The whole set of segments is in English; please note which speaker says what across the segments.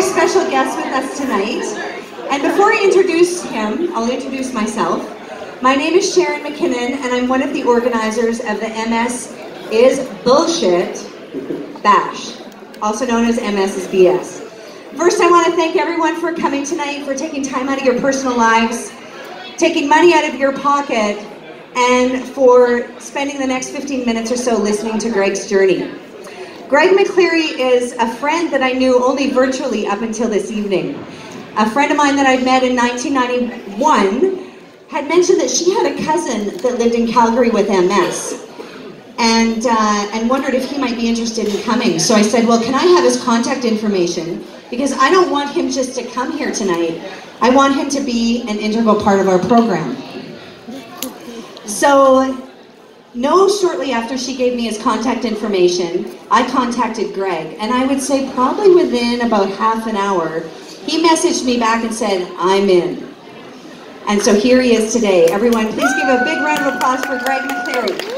Speaker 1: special guest with us tonight. And before I introduce him, I'll introduce myself. My name is Sharon McKinnon, and I'm one of the organizers of the MS is Bullshit Bash, also known as MS is BS. First, I want to thank everyone for coming tonight, for taking time out of your personal lives, taking money out of your pocket, and for spending the next 15 minutes or so listening to Greg's journey. Greg McCleary is a friend that I knew only virtually up until this evening. A friend of mine that I'd met in 1991 had mentioned that she had a cousin that lived in Calgary with MS and wondered if he might be interested in coming. So I said, well, can I have his contact information? Because I don't want him just to come here tonight. I want him to be an integral part of our program. So, shortly after she gave me his contact information, I contacted Greg, and I would say probably within about half an hour, he messaged me back and said, I'm in. And so here he is today. Everyone, please give a big round of applause for Greg McCleary.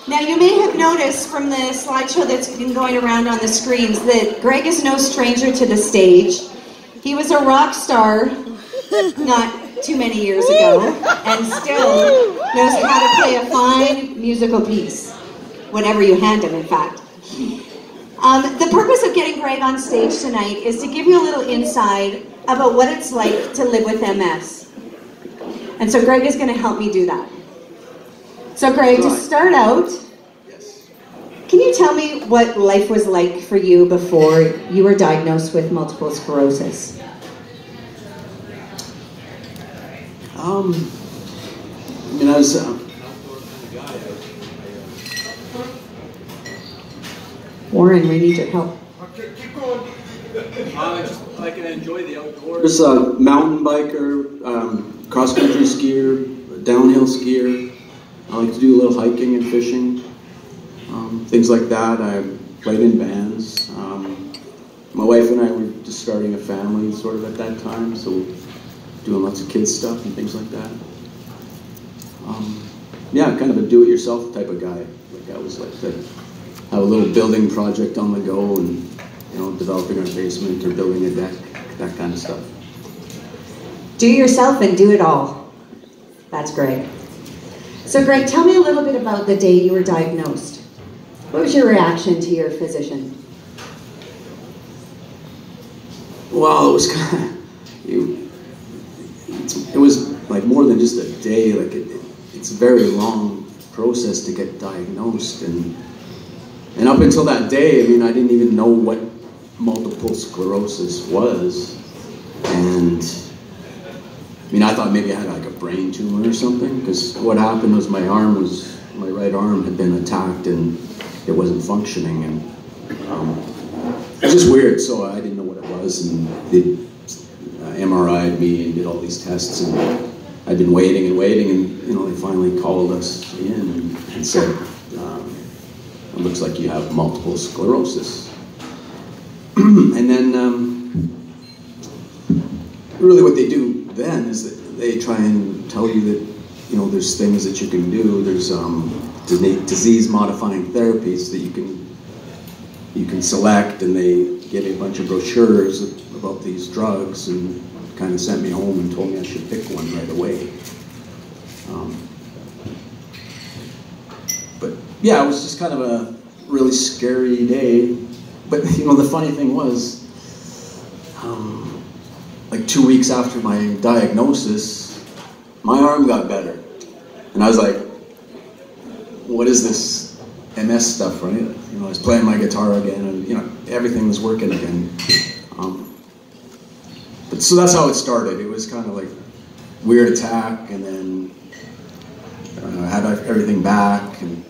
Speaker 1: Now, you may have noticed from the slideshow that's been going around on the screens that Greg is no stranger to the stage. He was a rock star not too many years ago, and still knows how to play a fine musical piece, whatever you hand him, in fact. The purpose of getting Greg on stage tonight is to give you a little insight about what it's like to live with MS. And so Greg is going to help me do that. So Greg, to start out, can you tell me what life was like for you before you were diagnosed with multiple sclerosis?
Speaker 2: I mean, I was...
Speaker 1: Warren, we need your help.
Speaker 3: Okay, keep going. I can enjoy the outdoors.
Speaker 2: There's a mountain biker, cross-country skier, downhill skier. I like to do a little hiking and fishing, things like that. I played in bands. My wife and I were just starting a family sort of at that time, so doing lots of kids stuff and things like that. Yeah, kind of a do-it-yourself type of guy. Like I was like to have a little building project on the go and, you know, developing a basement or building a deck, that kind of stuff.
Speaker 1: Do yourself and do it all. That's Greg. So Greg, tell me a little bit about the day you were diagnosed. What was your reaction to your physician?
Speaker 2: Well, it was kind of, it was like more than just a day. Like it's a very long process to get diagnosed, and up until that day, I mean, I didn't even know what multiple sclerosis was, and I mean, I thought maybe I had like a brain tumor or something, because what happened was my right arm had been attacked and it wasn't functioning, and it was just weird, so I didn't know what it was, and they MRI'd me and did all these tests, and I'd been waiting and waiting, and you know, they finally called us in and said, it looks like you have multiple sclerosis. And then really what they do then is that they try and tell you that, you know, there's things that you can do. There's disease-modifying therapies that you can select, and they give me a bunch of brochures about these drugs and kind of sent me home and told me I should pick one right away. But yeah, it was just kind of a really scary day. But you know, the funny thing was, like 2 weeks after my diagnosis, my arm got better. And I was like, what is this MS stuff, right? You know, I was playing my guitar again, and you know, everything was working again. But so that's how it started. It was kind of like weird attack, and then I had everything back, and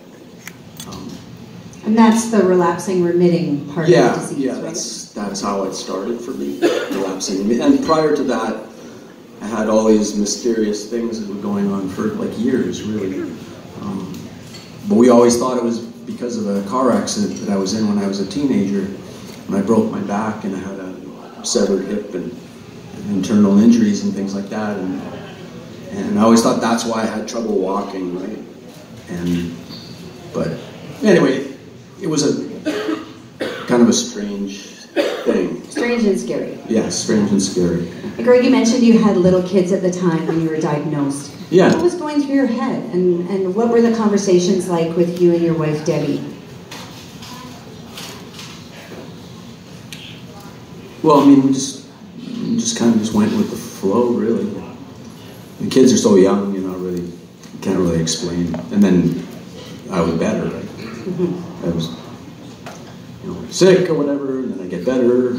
Speaker 1: that's the relapsing remitting part of the disease,
Speaker 2: yeah,
Speaker 1: right?
Speaker 2: that's how it started for me, relapsing. And prior to that, I had all these mysterious things that were going on for like years, really. But we always thought it was because of a car accident that I was in when I was a teenager, and I broke my back and I had a severed hip and internal injuries and things like that, and I always thought that's why I had trouble walking, right? And But anyway, it was a kind of a strange thing.
Speaker 1: Strange and scary.
Speaker 2: Yeah, strange and scary.
Speaker 1: Greg, you mentioned you had little kids at the time when you were diagnosed.
Speaker 2: Yeah.
Speaker 1: What was going through your head, and what were the conversations like with you and your wife, Debbie?
Speaker 2: Well, I mean, we just kind of just went with the flow, really. The kids are so young, you can't really explain. And then I was better, right? I was, sick or whatever, and then I get better,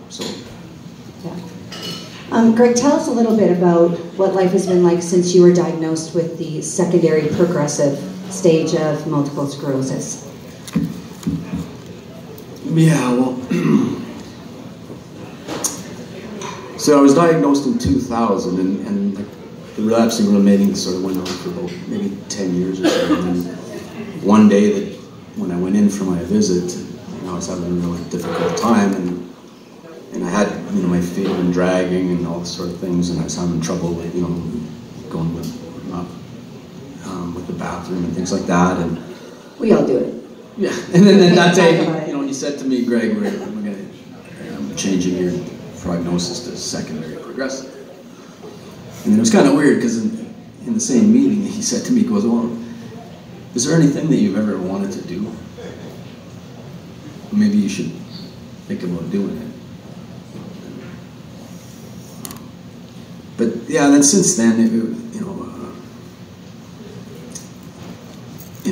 Speaker 2: so.
Speaker 1: Yeah. Greg, tell us a little bit about what life has been like since you were diagnosed with the secondary progressive stage of multiple sclerosis.
Speaker 2: Yeah, well, so I was diagnosed in 2000, and the relapsing remitting sort of went on for about maybe 10 years or so. And then one day that when I went in for my visit, I was having a really difficult time, and I had my feet and dragging and all sorts of things, and I was having trouble with going with the bathroom and things like that. And
Speaker 1: we all do it.
Speaker 2: Yeah, and then that day, he said to me, Greg, I'm changing your prognosis to secondary progressive. And it was kind of weird because in the same meeting, he said to me, he goes, well, is there anything that you've ever wanted to do? Maybe you should think about doing it. But yeah, then since then,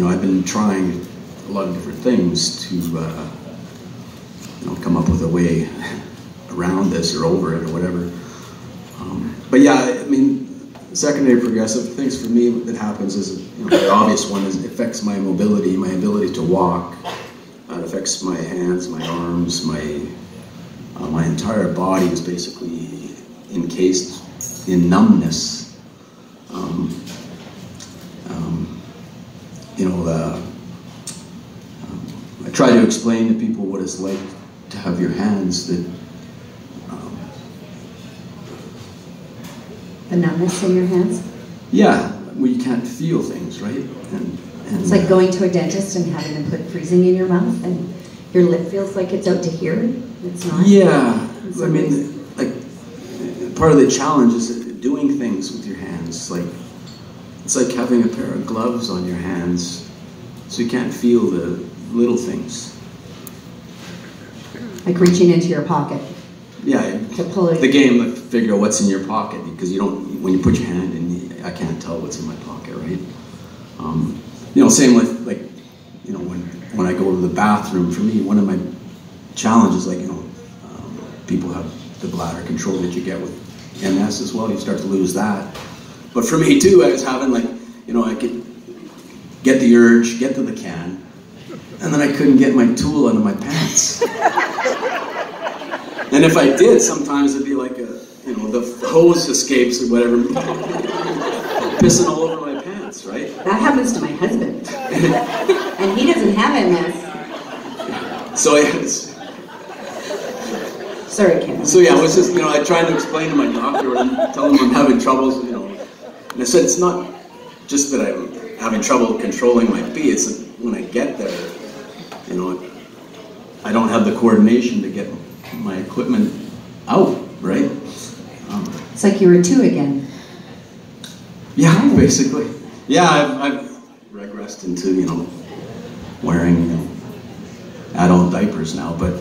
Speaker 2: I've been trying a lot of different things to, come up with a way around this or over it or whatever. But yeah, I mean, secondary progressive things for me that happens is, the obvious one is it affects my mobility, my ability to walk. It affects my hands, my arms, my entire body is basically encased in numbness. I try to explain to people what it's like to have your hands that
Speaker 1: the numbness in your hands?
Speaker 2: Yeah, where you can't feel things, right? And
Speaker 1: it's like going to a dentist and having them put freezing in your mouth, and your lip feels like it's out to here. It's not.
Speaker 2: Yeah, I mean, like part of the challenge is doing things with your hands. Like it's like having a pair of gloves on your hands, so you can't feel the little things.
Speaker 1: Like reaching into your pocket.
Speaker 2: Yeah,
Speaker 1: to pull it.
Speaker 2: The game of figure out what's in your pocket, because you don't, when you put your hand in, I can't tell what's in my pocket, right? Same with like, when I go to the bathroom, for me, one of my challenges, like, people have the bladder control that you get with MS as well, you start to lose that. But for me too, I was having like, I could get the urge, get to the can, and then I couldn't get my tool out of my pants. And if I did, sometimes it'd be like the hose escapes or whatever, pissing all over my pants, right?
Speaker 1: That happens to my husband. And he doesn't have MS.
Speaker 2: So yes.
Speaker 1: Sorry, Ken.
Speaker 2: So yeah, it was just, I tried to explain to my doctor and tell him I'm having troubles, and I said it's not just that I'm having trouble controlling my pee, it's that when I get there, I don't have the coordination to get my equipment out, right?
Speaker 1: It's like you were two again.
Speaker 2: Yeah, basically. Yeah, I've regressed into, wearing, adult diapers now, but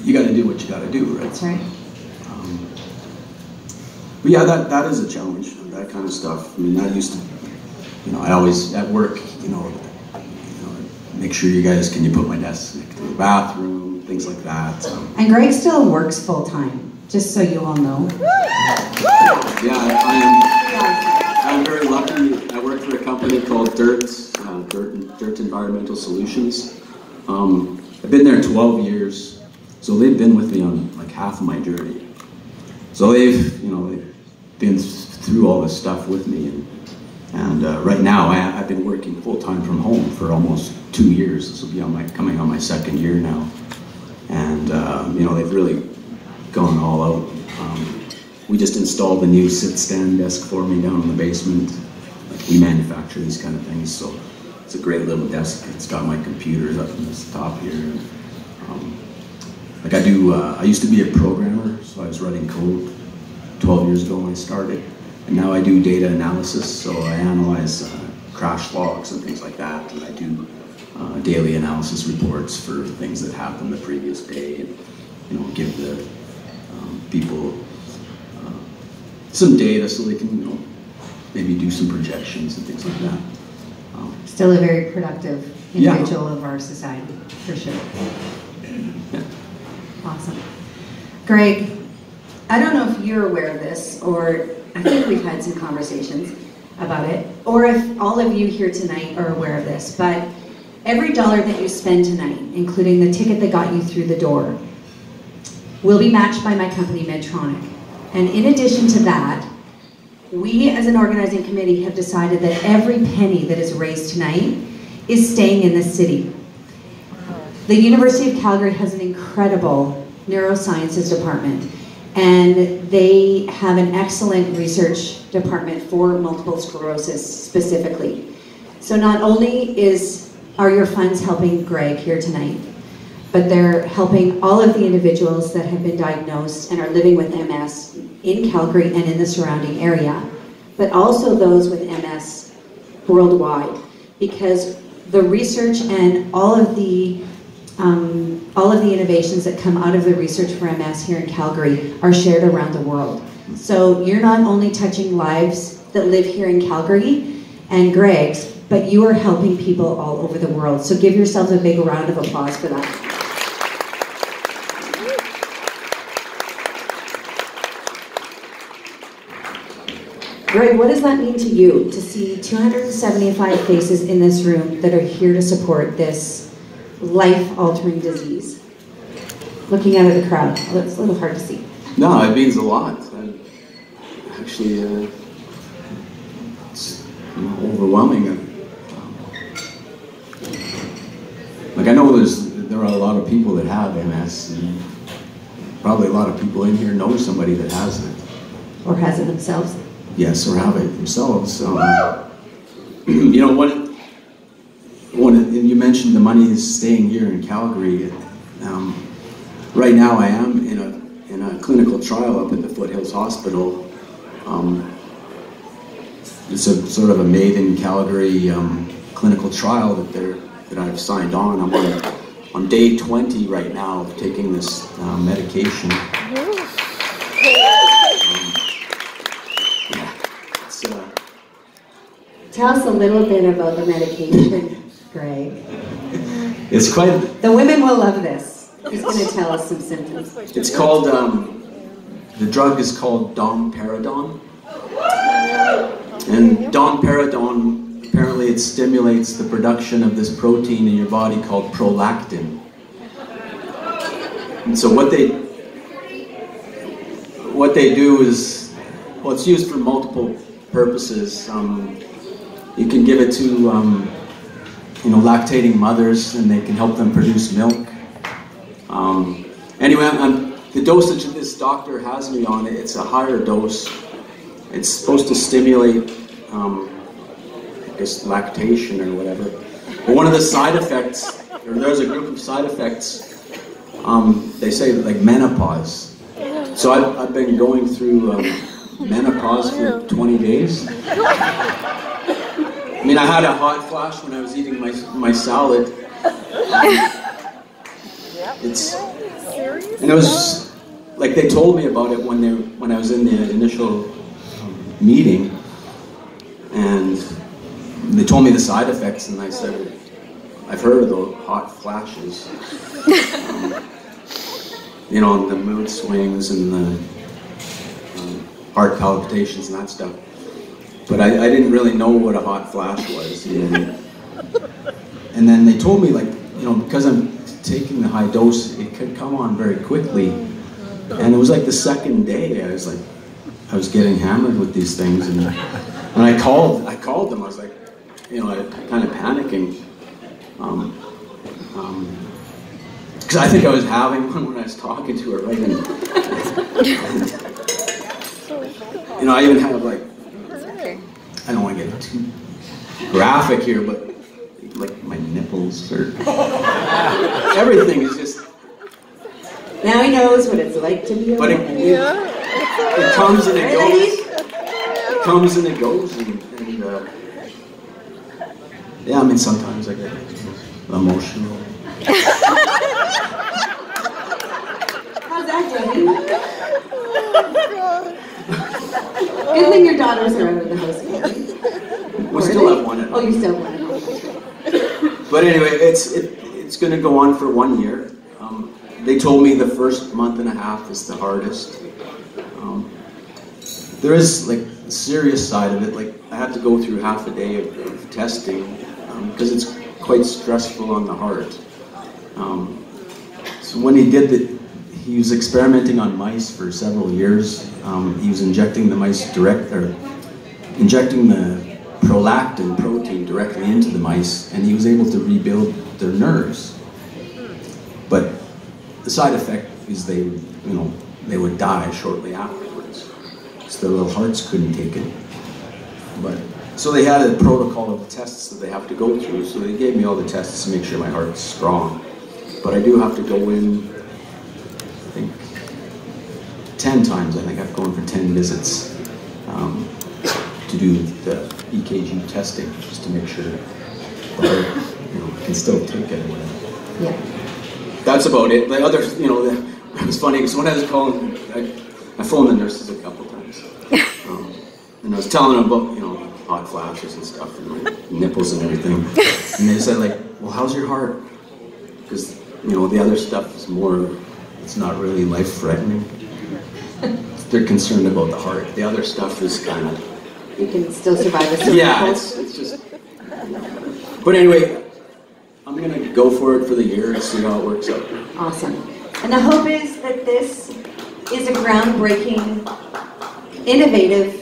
Speaker 2: you got to do what you got to do, right?
Speaker 1: That's right.
Speaker 2: But yeah, that is a challenge, that kind of stuff. I mean, I used to, I always, at work, make sure you guys, can you put my desk next to the bathroom, things like that. So.
Speaker 1: And Greg still works full-time, just so you all know.
Speaker 2: Yeah, I'm very lucky. I work for a company called Dirt Environmental Solutions. I've been there 12 years, so they've been with me on like half of my journey. So they've been through all this stuff with me, and right now I've been working full-time from home for almost 2 years. This will be coming on my second year now, and they've really gone all out. We just installed a new sit-stand desk for me down in the basement. We manufacture these kind of things, so it's a great little desk. It's got my computers up in this top here. And, like I used to be a programmer, so I was writing code 12 years ago when I started. And now I do data analysis, so I analyze crash logs and things like that. And I do daily analysis reports for things that happened the previous day, and give the people some data so they can maybe do some projections and things like that.
Speaker 1: Still a very productive individual of our society, for sure.
Speaker 2: Yeah.
Speaker 1: Awesome. Greg, I don't know if you're aware of this, or I think we've had some conversations about it, or if all of you here tonight are aware of this, but every dollar that you spend tonight, including the ticket that got you through the door, will be matched by my company, Medtronic. And in addition to that, we as an organizing committee have decided that every penny that is raised tonight is staying in the city. The University of Calgary has an incredible neurosciences department, and they have an excellent research department for multiple sclerosis specifically. So not only are your funds helping Greg here tonight, but they're helping all of the individuals that have been diagnosed and are living with MS in Calgary and in the surrounding area, but also those with MS worldwide, because the research and all of the innovations that come out of the research for MS here in Calgary are shared around the world. So you're not only touching lives that live here in Calgary and Greg's, but you are helping people all over the world. So give yourselves a big round of applause for that. Greg, what does that mean to you to see 275 faces in this room that are here to support this life-altering disease? Looking out at the crowd, well, it's a little hard to see.
Speaker 2: No, it means a lot. Actually, it's overwhelming. Like I know there are a lot of people that have MS, and probably a lot of people in here know somebody that has it.
Speaker 1: Or has it themselves.
Speaker 2: Yes, or have it themselves. You mentioned the money is staying here in Calgary. Right now I am in a clinical trial up at the Foothills Hospital. It's a sort of a made in Calgary clinical trial that I've signed on. I'm on day 20 right now of taking this medication.
Speaker 1: Tell us a little bit about the medication, Greg.
Speaker 2: It's quite...
Speaker 1: The women will love this. He's going to tell us some symptoms.
Speaker 2: It's called, the drug is called domperidone. And domperidone, apparently it stimulates the production of this protein in your body called prolactin. And so what they do is, well, it's used for multiple purposes. You can give it to, lactating mothers, and they can help them produce milk. Anyway, the dosage that this doctor has me on, it's a higher dose. It's supposed to stimulate, I guess, lactation or whatever. But one of the side effects, or there's a group of side effects, they say like menopause. So I've been going through menopause for 20 days. I mean, I had a hot flash when I was eating my salad. And it was like they told me about it when I was in the initial meeting, and they told me the side effects, and I said, I've heard of those hot flashes. The mood swings and the heart palpitations and that stuff. But I didn't really know what a hot flash was. And then they told me, because I'm taking the high dose, it could come on very quickly. And it was like the second day, I was getting hammered with these things. And I called them. I was like, kind of panicking. Because I think I was having one when I was talking to her, right? And I even have I don't want to get too graphic here, but like my nipples or everything is just.
Speaker 1: Now he knows what it's like to be a woman.
Speaker 2: It comes and it goes. It comes and it goes, and yeah, I mean sometimes I get emotional.
Speaker 1: How's that, Jenny? Good thing your daughters are out of the house.
Speaker 2: We still have one at home.
Speaker 1: Oh, you still have one at home.
Speaker 2: But anyway, it's going to go on for 1 year. They told me the first month and a half is the hardest. There is like a serious side of it. Like I had to go through half a day of testing because it's quite stressful on the heart. So when he did that, he was experimenting on mice for several years. He was injecting the mice injecting the prolactin protein directly into the mice, and he was able to rebuild their nerves. But the side effect is they would die shortly afterwards. So their little hearts couldn't take it. So they had a protocol of tests that they have to go through. So they gave me all the tests to make sure my heart's strong. But I do have to go in, I think, 10 times. I think I have to go in for 10 visits to do the EKG testing, just to make sure the heart can still take it or whatever.
Speaker 1: Yeah.
Speaker 2: That's about it. The other, it was funny because when I was calling, I phoned the nurses a couple times. And I was telling them about, hot flashes and stuff, and my nipples and everything. And they said, like, well, how's your heart? Because, the other stuff is more, it's not really life-threatening. They're concerned about the heart. The other stuff is kind of...
Speaker 1: You can still survive a certain
Speaker 2: yeah, it's just... But anyway, I'm going to go for it for the year and see how it works out.
Speaker 1: Awesome. And the hope is that this is a groundbreaking, innovative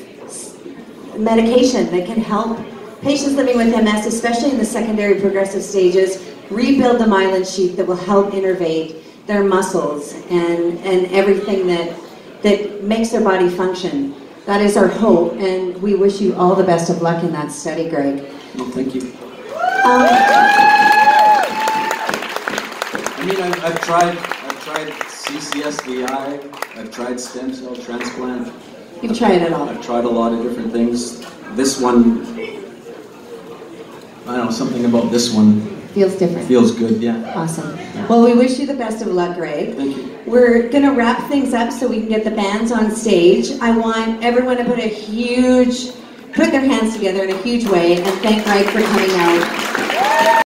Speaker 1: medication that can help patients living with MS, especially in the secondary progressive stages, rebuild the myelin sheath that will help innervate their muscles and everything that makes their body function. That is our hope, and we wish you all the best of luck in that study, Greg.
Speaker 2: Well, thank you. I mean, I've tried CCSVI, I've tried stem cell transplant.
Speaker 1: You've tried it all.
Speaker 2: I've tried a lot of different things. This one, I don't know, something about this one
Speaker 1: feels different.
Speaker 2: Feels good, yeah.
Speaker 1: Awesome. Well, we wish you the best of luck, Greg.
Speaker 2: Thank you.
Speaker 1: We're going to wrap things up so we can get the bands on stage. I want everyone to put their hands together in a huge way and thank Greg for coming out.